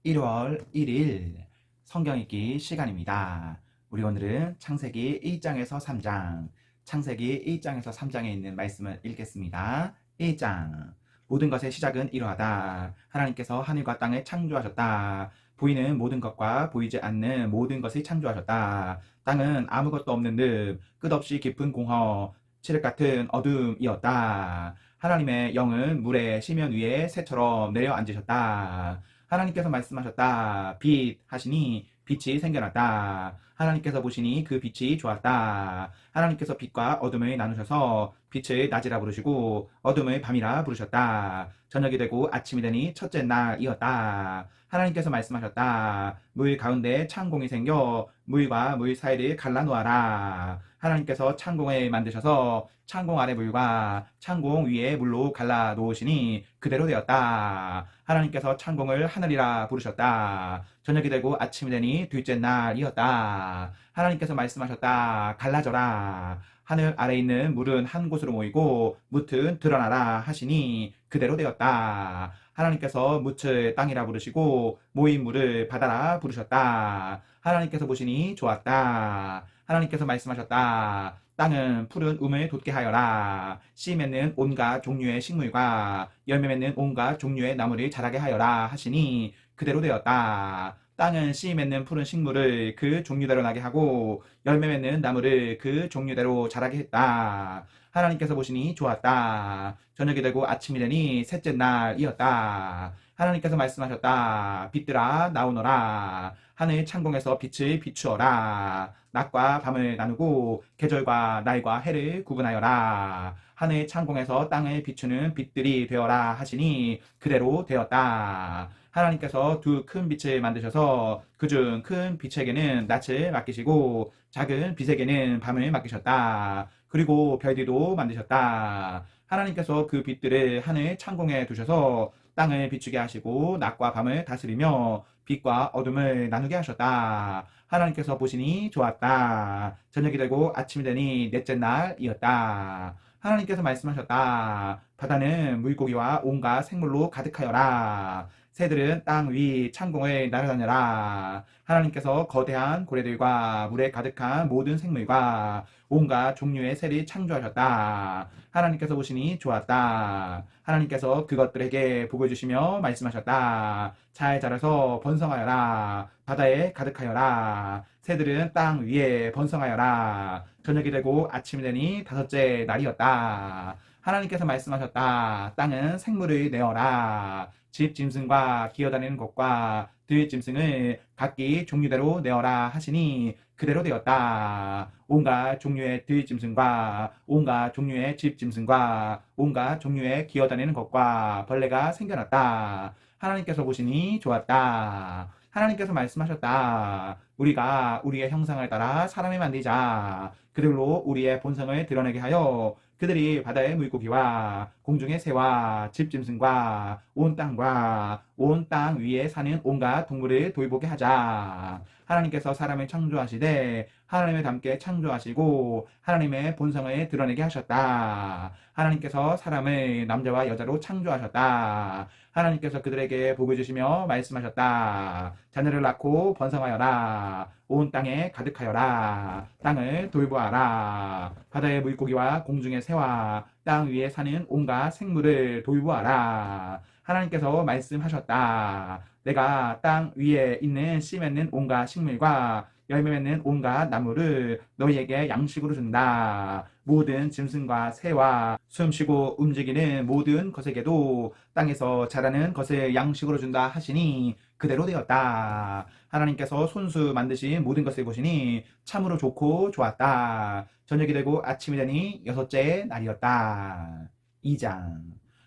1월 1일 성경 읽기 시간입니다. 우리 오늘은 창세기 1장에서 3장, 창세기 1장에서 3장에 있는 말씀을 읽겠습니다. 1장. 모든 것의 시작은 이러하다. 하나님께서 하늘과 땅을 창조하셨다. 보이는 모든 것과 보이지 않는 모든 것을 창조하셨다. 땅은 아무것도 없는 듯 끝없이 깊은 공허, 칠흑 같은 어둠이었다. 하나님의 영은 물의 시면 위에 새처럼 내려앉으셨다. 하나님께서 말씀하셨다. 빛 하시니 빛이 생겨났다. 하나님께서 보시니 그 빛이 좋았다. 하나님께서 빛과 어둠을 나누셔서 빛을 낮이라 부르시고 어둠을 밤이라 부르셨다. 저녁이 되고 아침이 되니 첫째 날이었다. 하나님께서 말씀하셨다. 물 가운데 창공이 생겨 물과 물 사이를 갈라놓아라. 하나님께서 창공을 만드셔서 창공 아래 물과 창공 위에 물로 갈라 놓으시니 그대로 되었다. 하나님께서 창공을 하늘이라 부르셨다. 저녁이 되고 아침이 되니 둘째 날이었다. 하나님께서 말씀하셨다. 갈라져라. 하늘 아래 있는 물은 한 곳으로 모이고 뭇은 드러나라 하시니 그대로 되었다. 하나님께서 뭇을 땅이라 부르시고 모인 물을 바다라 부르셨다. 하나님께서 보시니 좋았다. 하나님께서 말씀하셨다. 땅은 푸른 움을 돋게 하여라. 씨 맺는 온갖 종류의 식물과 열매 맺는 온갖 종류의 나무를 자라게 하여라 하시니 그대로 되었다. 땅은 씨 맺는 푸른 식물을 그 종류대로 나게 하고 열매 맺는 나무를 그 종류대로 자라게 했다. 하나님께서 보시니 좋았다. 저녁이 되고 아침이 되니 셋째 날이었다. 하나님께서 말씀하셨다. 빛들아 나오너라. 하늘 창공에서 빛을 비추어라. 낮과 밤을 나누고 계절과 날과 해를 구분하여라. 하늘 창공에서 땅을 비추는 빛들이 되어라 하시니 그대로 되었다. 하나님께서 두 큰 빛을 만드셔서 그중 큰 빛에게는 낯을 맡기시고 작은 빛에게는 밤을 맡기셨다. 그리고 별들도 만드셨다. 하나님께서 그 빛들을 하늘 창공에 두셔서 땅을 비추게 하시고 낮과 밤을 다스리며 빛과 어둠을 나누게 하셨다. 하나님께서 보시니 좋았다. 저녁이 되고 아침이 되니 넷째 날이었다. 하나님께서 말씀하셨다. 바다는 물고기와 온갖 생물로 가득하여라. 새들은 땅 위 창공을 날아다녀라. 하나님께서 거대한 고래들과 물에 가득한 모든 생물과 온갖 종류의 새를 창조하셨다. 하나님께서 보시니 좋았다. 하나님께서 그것들에게 복을 주시며 말씀하셨다. 잘 자라서 번성하여라. 바다에 가득하여라. 새들은 땅 위에 번성하여라. 저녁이 되고 아침이 되니 다섯째 날이었다. 하나님께서 말씀하셨다. 땅은 생물을 내어라. 집 짐승과 기어다니는 것과 들 짐승을 각기 종류대로 내어라 하시니 그대로 되었다. 온갖 종류의 들 짐승과 온갖 종류의 집 짐승과 온갖 종류의 기어다니는 것과 벌레가 생겨났다. 하나님께서 보시니 좋았다. 하나님께서 말씀하셨다. 우리가 우리의 형상을 따라 사람을 만들자. 그들로 우리의 본성을 드러내게 하여 그들이 바다의 물고기와 공중의 새와 집짐승과 온 땅과 온 땅 위에 사는 온갖 동물을 돌보게 하자. 하나님께서 사람을 창조하시되 하나님을 닮게 창조하시고 하나님의 본성을 드러내게 하셨다. 하나님께서 사람을 남자와 여자로 창조하셨다. 하나님께서 그들에게 복을 주시며 말씀하셨다. 자녀를 낳고 번성하여라. 온 땅에 가득하여라. 땅을 돌보아라. 바다의 물고기와 공중의 새와 땅 위에 사는 온갖 생물을 돌보아라. 하나님께서 말씀하셨다. 내가 땅 위에 있는 씨 맺는 온갖 식물과 열매 맺는 온갖 나무를 너희에게 양식으로 준다. 모든 짐승과 새와 숨쉬고 움직이는 모든 것에게도 땅에서 자라는 것을 양식으로 준다 하시니 그대로 되었다. 하나님께서 손수 만드신 모든 것을 보시니 참으로 좋고 좋았다. 저녁이 되고 아침이 되니 여섯째 날이었다. 2장.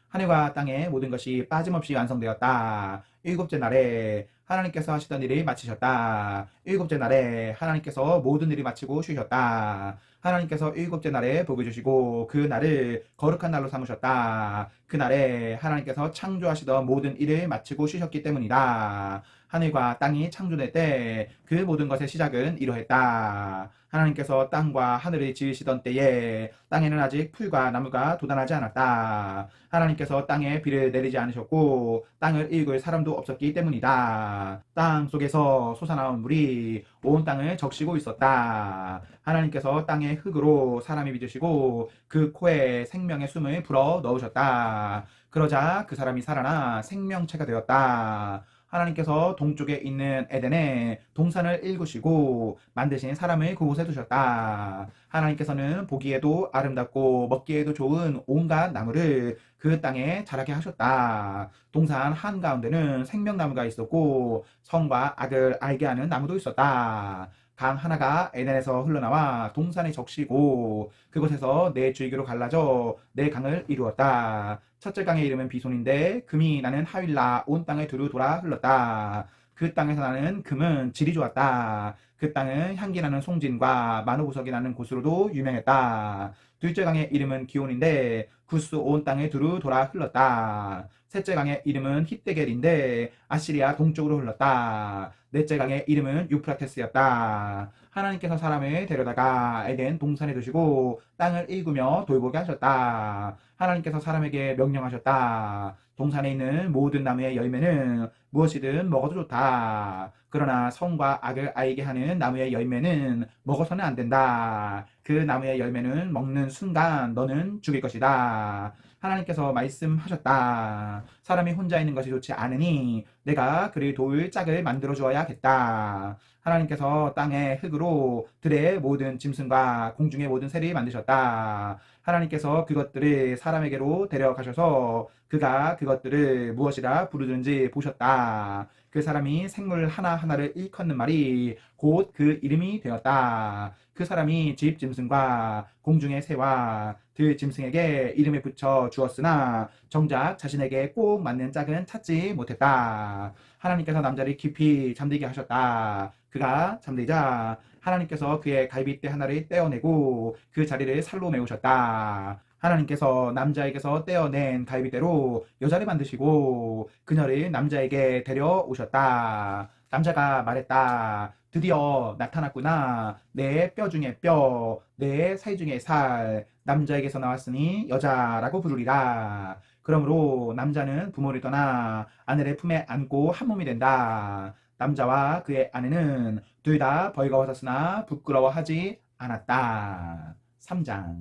하늘과 땅의 모든 것이 빠짐없이 완성되었다. 일곱째 날에 하나님께서 하시던 일을 마치셨다. 일곱째 날에 하나님께서 모든 일을 마치고 쉬셨다. 하나님께서 일곱째 날에 복을 주시고 그 날을 거룩한 날로 삼으셨다. 그 날에 하나님께서 창조하시던 모든 일을 마치고 쉬셨기 때문이다. 하늘과 땅이 창조될 때 그 모든 것의 시작은 이러했다. 하나님께서 땅과 하늘을 지으시던 때에 땅에는 아직 풀과 나무가 돋아나지 않았다. 하나님께서 땅에 비를 내리지 않으셨고 땅을 일굴 사람도 없었기 때문이다. 땅 속에서 솟아나온 물이 온 땅을 적시고 있었다. 하나님께서 땅의 흙으로 사람이 빚으시고 그 코에 생명의 숨을 불어 넣으셨다. 그러자 그 사람이 살아나 생명체가 되었다. 하나님께서 동쪽에 있는 에덴에 동산을 일구시고 만드신 사람을 그곳에 두셨다. 하나님께서는 보기에도 아름답고 먹기에도 좋은 온갖 나무를 그 땅에 자라게 하셨다. 동산 한가운데는 생명나무가 있었고 성과 악을 알게 하는 나무도 있었다. 강 하나가 에덴에서 흘러나와 동산에 적시고 그곳에서 네 줄기로 갈라져 네 강을 이루었다. 첫째 강의 이름은 비손인데 금이 나는 하윌라 온 땅을 두루 돌아 흘렀다. 그 땅에서 나는 금은 질이 좋았다. 그 땅은 향기 나는 송진과 만호구석이 나는 곳으로도 유명했다. 둘째 강의 이름은 기온인데 구스 온 땅을 두루 돌아 흘렀다. 셋째 강의 이름은 힛데겔인데 아시리아 동쪽으로 흘렀다. 넷째 강의 이름은 유프라테스였다. 하나님께서 사람을 데려다가 에덴 동산에 두시고 땅을 일구며 돌보게 하셨다. 하나님께서 사람에게 명령하셨다. 동산에 있는 모든 나무의 열매는 무엇이든 먹어도 좋다. 그러나 성과 악을 알게 하는 나무의 열매는 먹어서는 안 된다. 그 나무의 열매는 먹는 순간 너는 죽일 것이다. 하나님께서 말씀하셨다. 사람이 혼자 있는 것이 좋지 않으니 내가 그를 도울 짝을 만들어 주어야겠다. 하나님께서 땅의 흙으로 들의 모든 짐승과 공중의 모든 새를 만드셨다. 하나님께서 그것들을 사람에게로 데려가셔서 그가 그것들을 무엇이라 부르든지 보셨다. 그 사람이 생물 하나하나를 일컫는 말이 곧 그 이름이 되었다. 그 사람이 집 짐승과 공중의 새와 들 짐승에게 이름을 붙여 주었으나 정작 자신에게 꼭 맞는 짝은 찾지 못했다. 하나님께서 남자를 깊이 잠들게 하셨다. 그가 잠들자 하나님께서 그의 갈빗대 하나를 떼어내고 그 자리를 살로 메우셨다. 하나님께서 남자에게서 떼어낸 갈빗대로 여자를 만드시고 그녀를 남자에게 데려오셨다. 남자가 말했다. 드디어 나타났구나. 내 뼈 중에 뼈, 내 살 중에 살. 남자에게서 나왔으니 여자라고 부르리라. 그러므로 남자는 부모를 떠나 아내를 품에 안고 한 몸이 된다. 남자와 그의 아내는 둘 다 벌거벗었으나 부끄러워하지 않았다. 3장.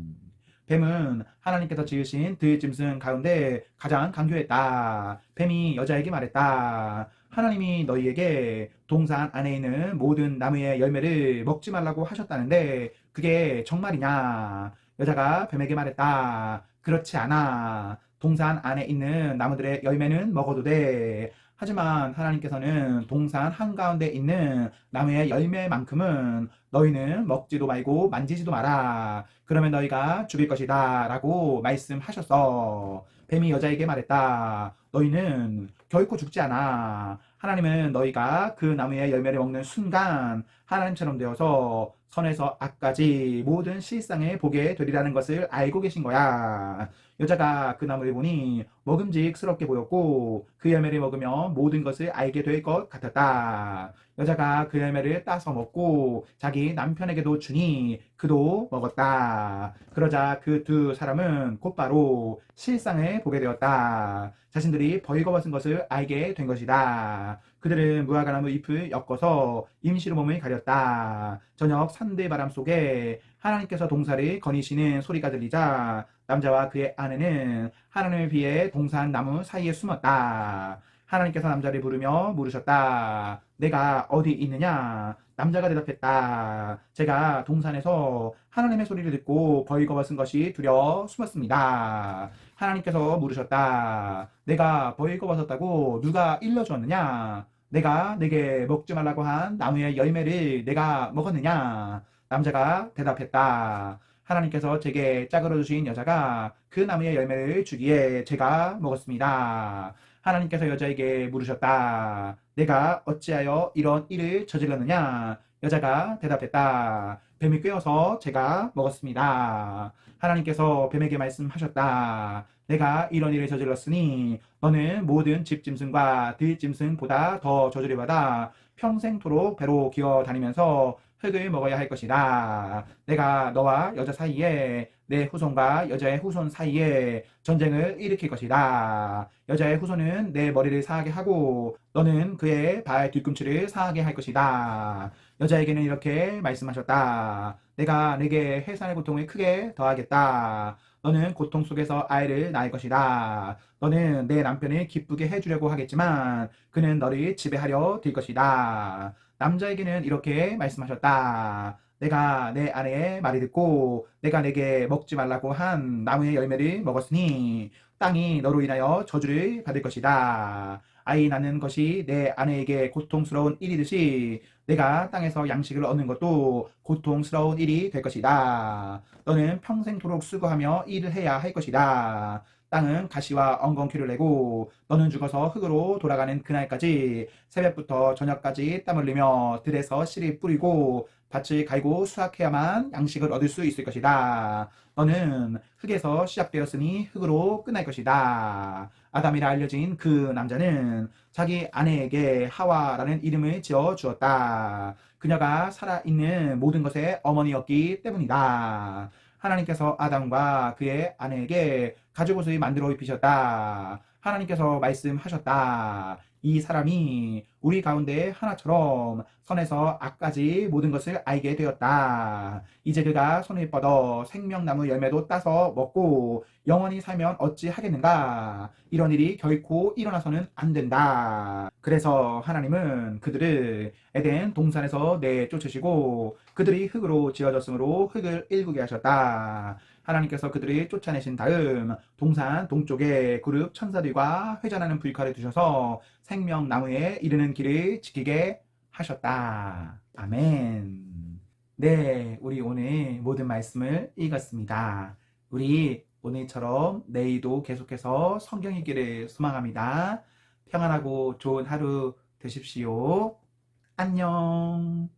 뱀은 하나님께서 지으신 들짐승 가운데 가장 강교했다. 뱀이 여자에게 말했다. 하나님이 너희에게 동산 안에 있는 모든 나무의 열매를 먹지 말라고 하셨다는데 그게 정말이냐? 여자가 뱀에게 말했다. 그렇지 않아. 동산 안에 있는 나무들의 열매는 먹어도 돼. 하지만 하나님께서는 동산 한가운데 있는 나무의 열매만큼은 너희는 먹지도 말고 만지지도 마라. 그러면 너희가 죽일 것이다. 라고 말씀하셨어. 뱀이 여자에게 말했다. 너희는 결코 죽지 않아. 하나님은 너희가 그 나무의 열매를 먹는 순간 하나님처럼 되어서 선에서 악까지 모든 실상을 보게 되리라는 것을 알고 계신 거야. 여자가 그 나무를 보니 먹음직스럽게 보였고 그 열매를 먹으면 모든 것을 알게 될 것 같았다. 여자가 그 열매를 따서 먹고 자기 남편에게도 주니 그도 먹었다. 그러자 그 두 사람은 곧바로 실상을 보게 되었다. 자신들이 벌거벗은 것을 알게 된 것이다. 그들은 무화과나무 잎을 엮어서 임시로 몸을 가렸다. 저녁 산들바람 속에 하나님께서 동산을 거니시는 소리가 들리자 남자와 그의 아내는 하나님을 위해 동산 나무 사이에 숨었다. 하나님께서 남자를 부르며 물으셨다. 내가 어디 있느냐? 남자가 대답했다. 제가 동산에서 하나님의 소리를 듣고 벌거벗은 것이 두려워 숨었습니다. 하나님께서 물으셨다. 내가 벌거벗었다고 누가 일러주었느냐? 내가 내게 먹지 말라고 한 나무의 열매를 내가 먹었느냐? 남자가 대답했다. 하나님께서 제게 짝으로 주신 여자가 그 나무의 열매를 주기에 제가 먹었습니다. 하나님께서 여자에게 물으셨다. 내가 어찌하여 이런 일을 저질렀느냐? 여자가 대답했다. 뱀이 꿰어서 제가 먹었습니다. 하나님께서 뱀에게 말씀하셨다. 내가 이런 일을 저질렀으니 너는 모든 집짐승과 들짐승보다 더 저주를 받아 평생토록 배로 기어 다니면서 흙을 먹어야 할 것이다. 내가 너와 여자 사이에 내 후손과 여자의 후손 사이에 전쟁을 일으킬 것이다. 여자의 후손은 내 머리를 상하게 하고 너는 그의 발 뒤꿈치를 상하게 할 것이다. 여자에게는 이렇게 말씀하셨다. 내가 내게 해산의 고통을 크게 더하겠다. 너는 고통 속에서 아이를 낳을 것이다. 너는 내 남편을 기쁘게 해주려고 하겠지만 그는 너를 지배하려 들 것이다. 남자에게는 이렇게 말씀하셨다. 내가 내 아내의 말을 듣고 내가 내게 먹지 말라고 한 나무의 열매를 먹었으니 땅이 너로 인하여 저주를 받을 것이다. 아이 낳는 것이 내 아내에게 고통스러운 일이듯이 내가 땅에서 양식을 얻는 것도 고통스러운 일이 될 것이다. 너는 평생토록 수고하며 일을 해야 할 것이다. 땅은 가시와 엉겅퀴를 내고 너는 죽어서 흙으로 돌아가는 그날까지 새벽부터 저녁까지 땀 흘리며 들에서 씨를 뿌리고 밭을 갈고 수확해야만 양식을 얻을 수 있을 것이다. 너는 흙에서 시작되었으니 흙으로 끝날 것이다. 아담이라 알려진 그 남자는 자기 아내에게 하와라는 이름을 지어 주었다. 그녀가 살아있는 모든 것의 어머니였기 때문이다. 하나님께서 아담과 그의 아내에게 가죽옷을 만들어 입히셨다. 하나님께서 말씀하셨다. 이 사람이 우리 가운데 하나처럼 선에서 악까지 모든 것을 알게 되었다. 이제 그가 손을 뻗어 생명나무 열매도 따서 먹고 영원히 살면 어찌 하겠는가? 이런 일이 결코 일어나서는 안 된다. 그래서 하나님은 그들을 에덴 동산에서 내쫓으시고 그들이 흙으로 지어졌으므로 흙을 일구게 하셨다. 하나님께서 그들을 쫓아내신 다음 동산 동쪽에 그룹 천사들과 회전하는 불칼을 두셔서 생명나무에 이르는 길을 지키게 하셨다. 아멘. 네, 우리 오늘 모든 말씀을 읽었습니다. 우리 오늘처럼 내일도 계속해서 성경 읽기를 소망합니다. 평안하고 좋은 하루 되십시오. 안녕.